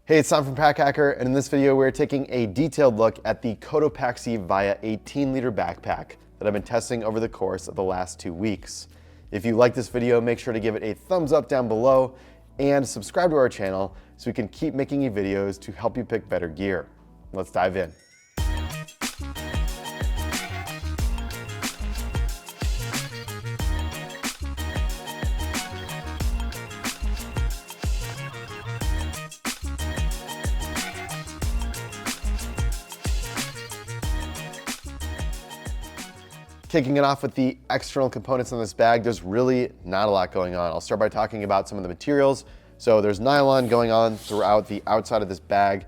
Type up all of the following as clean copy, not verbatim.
Hey, it's Tom from Pack Hacker, and in this video we're taking a detailed look at the Cotopaxi Vaya 18L backpack that I've been testing over the course of the last 2 weeks. If you like this video, make sure to give it a thumbs up down below and subscribe to our channel so we can keep making you videos to help you pick better gear. Let's dive in. Kicking it off with the external components on this bag, there's really not a lot going on. I'll start by talking about some of the materials. So there's nylon going on throughout the outside of this bag.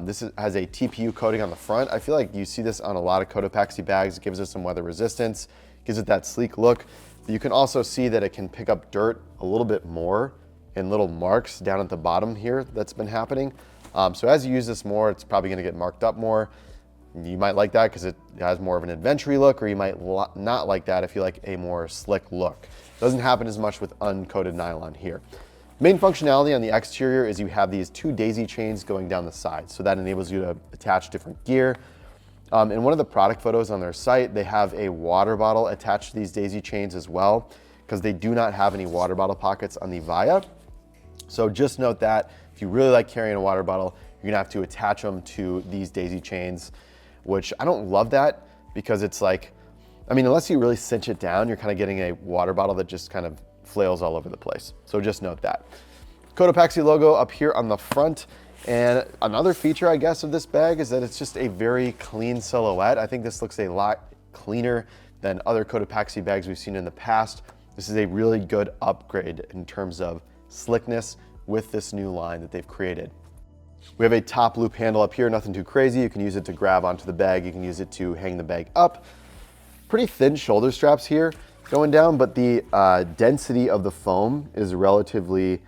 This has a TPU coating on the front. I feel like you see this on a lot of Cotopaxi bags. It gives it some weather resistance, gives it that sleek look. But you can also see that it can pick up dirt a little bit more in little marks down at the bottom here that's been happening. So as you use this more, it's probably gonna get marked up more. You might like that because it has more of an adventure look, or you might not like that if you like a more slick look. Doesn't happen as much with uncoated nylon here. Main functionality on the exterior is you have these 2 daisy chains going down the side, so that enables you to attach different gear. In one of the product photos on their site, they have a water bottle attached to these daisy chains as well, because they do not have any water bottle pockets on the Vaya. So just note that if you really like carrying a water bottle, you're gonna have to attach them to these daisy chains, which I don't love that because it's like, I mean, unless you really cinch it down, you're kind of getting a water bottle that just kind of flails all over the place. So just note that. Cotopaxi logo up here on the front. And another feature, I guess, of this bag is that it's just a very clean silhouette. I think this looks a lot cleaner than other Cotopaxi bags we've seen in the past. This is a really good upgrade in terms of slickness with this new line that they've created. We have a top loop handle up here, nothing too crazy. You can use it to grab onto the bag. You can use it to hang the bag up. Pretty thin shoulder straps here going down, but the density of the foam is relatively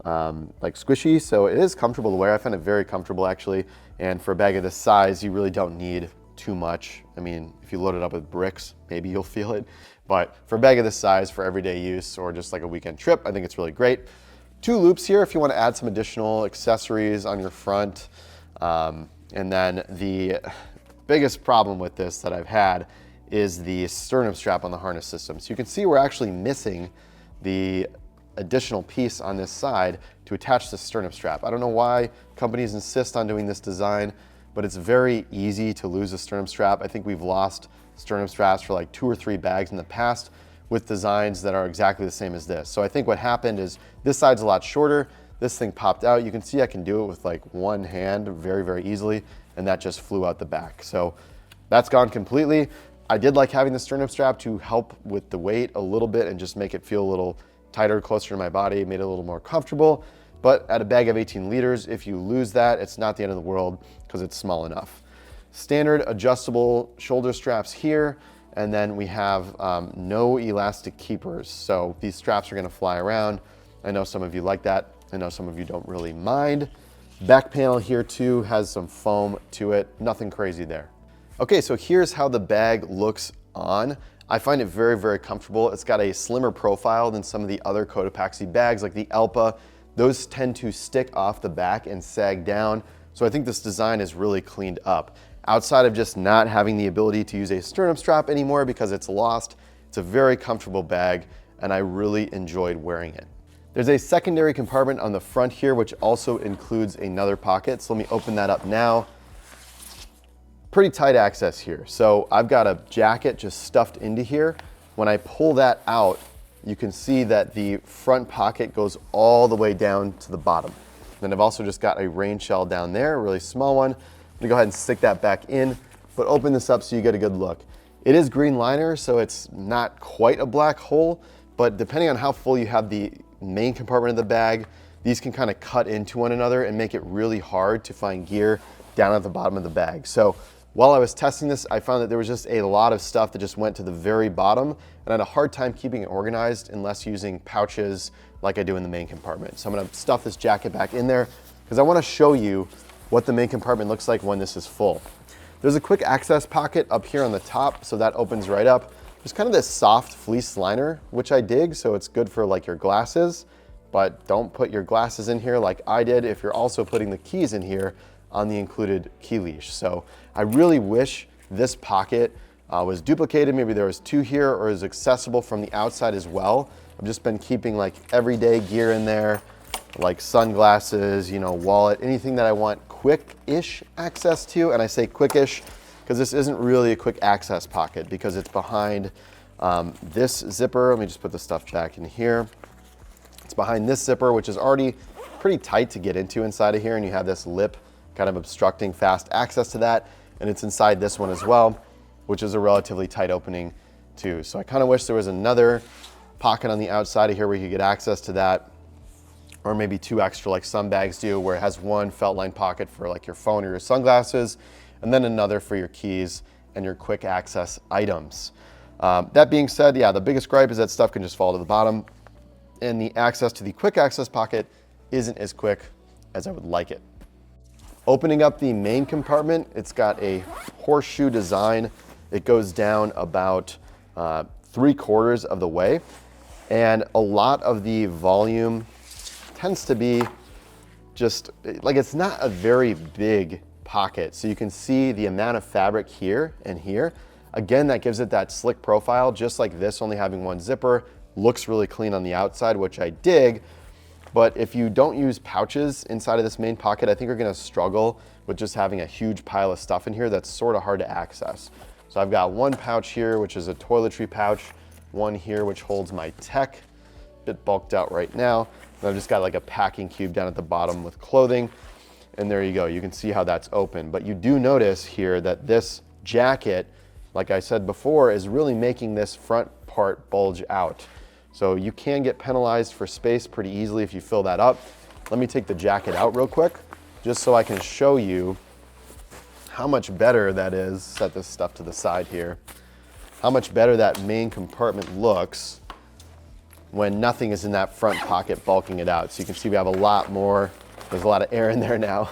like squishy, so it is comfortable to wear. I find it very comfortable actually. And for a bag of this size, you really don't need too much. I mean, if you load it up with bricks, maybe you'll feel it. But for a bag of this size for everyday use or just like a weekend trip, I think it's really great. 2 loops here if you want to add some additional accessories on your front. And then the biggest problem with this that I've had is the sternum strap on the harness system. So you can see we're actually missing the additional piece on this side to attach the sternum strap. I don't know why companies insist on doing this design, but it's very easy to lose a sternum strap. I think we've lost sternum straps for like 2 or 3 bags in the past with designs that are exactly the same as this. So I think what happened is this side's a lot shorter. This thing popped out. You can see I can do it with like one hand very, very easily, and that just flew out the back. So that's gone completely. I did like having the sternum strap to help with the weight a little bit and just make it feel a little tighter, closer to my body, made it a little more comfortable. But at a bag of 18 liters, if you lose that, it's not the end of the world because it's small enough. Standard adjustable shoulder straps here. And then we have no elastic keepers. So these straps are gonna fly around. I know some of you like that. I know some of you don't really mind. Back panel here too has some foam to it. Nothing crazy there. Okay, so here's how the bag looks on. I find it very, very comfortable. It's got a slimmer profile than some of the other Cotopaxi bags like the Elpa. Those tend to stick off the back and sag down. So I think this design is really cleaned up. Outside of just not having the ability to use a sternum strap anymore because it's lost, it's a very comfortable bag and I really enjoyed wearing it. There's a secondary compartment on the front here which also includes another pocket. So let me open that up now. Pretty tight access here. So I've got a jacket just stuffed into here. When I pull that out, you can see that the front pocket goes all the way down to the bottom. Then I've also just got a rain shell down there, a really small one. I'm gonna go ahead and stick that back in, but open this up so you get a good look. It is green liner, so it's not quite a black hole, but depending on how full you have the main compartment of the bag, these can kind of cut into one another and make it really hard to find gear down at the bottom of the bag. So while I was testing this, I found that there was just a lot of stuff that just went to the very bottom, and I had a hard time keeping it organized unless using pouches like I do in the main compartment. So I'm gonna stuff this jacket back in there because I wanna show you what the main compartment looks like when this is full. There's a quick access pocket up here on the top, so that opens right up. There's kind of this soft fleece liner, which I dig, so it's good for like your glasses. but don't put your glasses in here like I did if you're also putting the keys in here on the included key leash. So I really wish this pocket was duplicated. Maybe there was 2 here, or is accessible from the outside as well. I've just been keeping like everyday gear in there, like sunglasses, you know, wallet, anything that I want quick-ish access to. And I say quick-ish because this isn't really a quick access pocket because it's behind this zipper. Let me just put the stuff back in here. It's behind this zipper, which is already pretty tight to get into inside of here, and you have this lip kind of obstructing fast access to that, and it's inside this one as well, which is a relatively tight opening too. So I kind of wish there was another pocket on the outside of here where you could get access to that, or maybe 2 extra like some bags do, where it has 1 felt line pocket for like your phone or your sunglasses, and then another for your keys and your quick access items. That being said, yeah, the biggest gripe is that stuff can just fall to the bottom, and the access to the quick access pocket isn't as quick as I would like it. Opening up the main compartment, it's got a horseshoe design. It goes down about 3/4 of the way, and a lot of the volume tends to be just like, it's not a very big pocket. So you can see the amount of fabric here and here. Again, that gives it that slick profile, just like this, only having 1 zipper. Looks really clean on the outside, which I dig. But if you don't use pouches inside of this main pocket, I think you're gonna struggle with just having a huge pile of stuff in here that's sort of hard to access. So I've got 1 pouch here, which is a toiletry pouch, 1 here, which holds my tech, a bit bulked out right now. And I've just got like a packing cube down at the bottom with clothing. And there you go, you can see how that's open. But you do notice here that this jacket, like I said before, is really making this front part bulge out. So you can get penalized for space pretty easily if you fill that up. Let me take the jacket out real quick, just so I can show you how much better that is. Set this stuff to the side here. How much better that main compartment looks when nothing is in that front pocket bulking it out. So you can see we have a lot more, there's a lot of air in there now.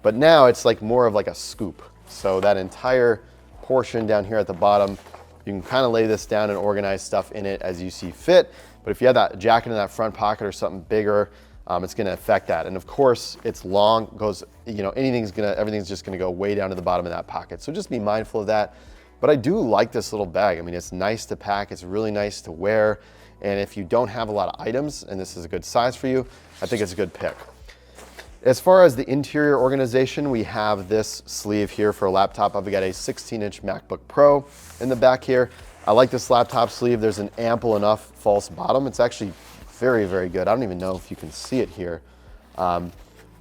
But now it's like more of like a scoop. So that entire portion down here at the bottom, you can kind of lay this down and organize stuff in it as you see fit. But if you have that jacket in that front pocket or something bigger, it's gonna affect that. And of course, it's long, goes, you know, everything's just gonna go way down to the bottom of that pocket. So just be mindful of that. But I do like this little bag. I mean, it's nice to pack, it's really nice to wear. And if you don't have a lot of items and this is a good size for you, I think it's a good pick. As far as the interior organization, we have this sleeve here for a laptop. I've got a 16-inch MacBook Pro in the back here. I like this laptop sleeve. There's an ample enough false bottom. It's actually very, very good. I don't even know if you can see it here. But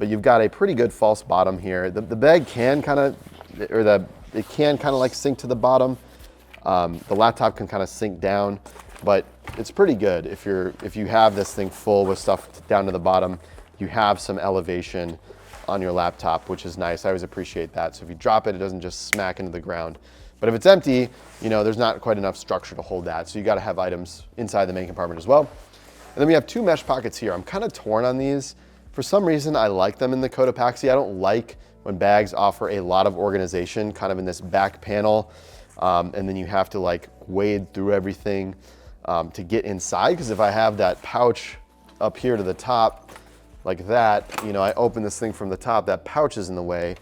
you've got a pretty good false bottom here. The bag can kind of, it can kind of like sink to the bottom. The laptop can kind of sink down, but it's pretty good if you have this thing full with stuff down to the bottom. You have some elevation on your laptop, which is nice. I always appreciate that. So if you drop it, it doesn't just smack into the ground. But if it's empty, you know, there's not quite enough structure to hold that. So you got to have items inside the main compartment as well. And then we have 2 mesh pockets here. I'm kind of torn on these. For some reason, I like them in the Cotopaxi. I don't like when bags offer a lot of organization kind of in this back panel. And then you have to like wade through everything to get inside. Because if I have that pouch up here to the top, like that, you know, I open this thing from the top, that pouch is in the way,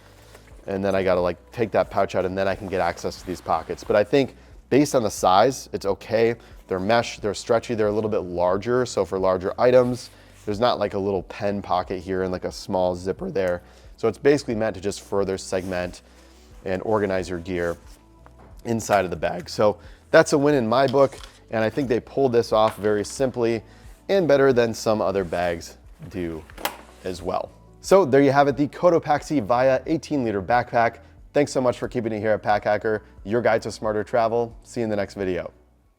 and then I gotta like take that pouch out and then I can get access to these pockets. But I think based on the size, it's okay. They're mesh, they're stretchy, they're a little bit larger. So for larger items, there's not like a little pen pocket here and like a small zipper there. So it's basically meant to just further segment and organize your gear inside of the bag. So that's a win in my book. And I think they pulled this off very simply and better than some other bags do as well. So there you have it, the Cotopaxi Vaya 18-liter backpack. Thanks so much for keeping it here at Pack Hacker, your guide to smarter travel. See you in the next video.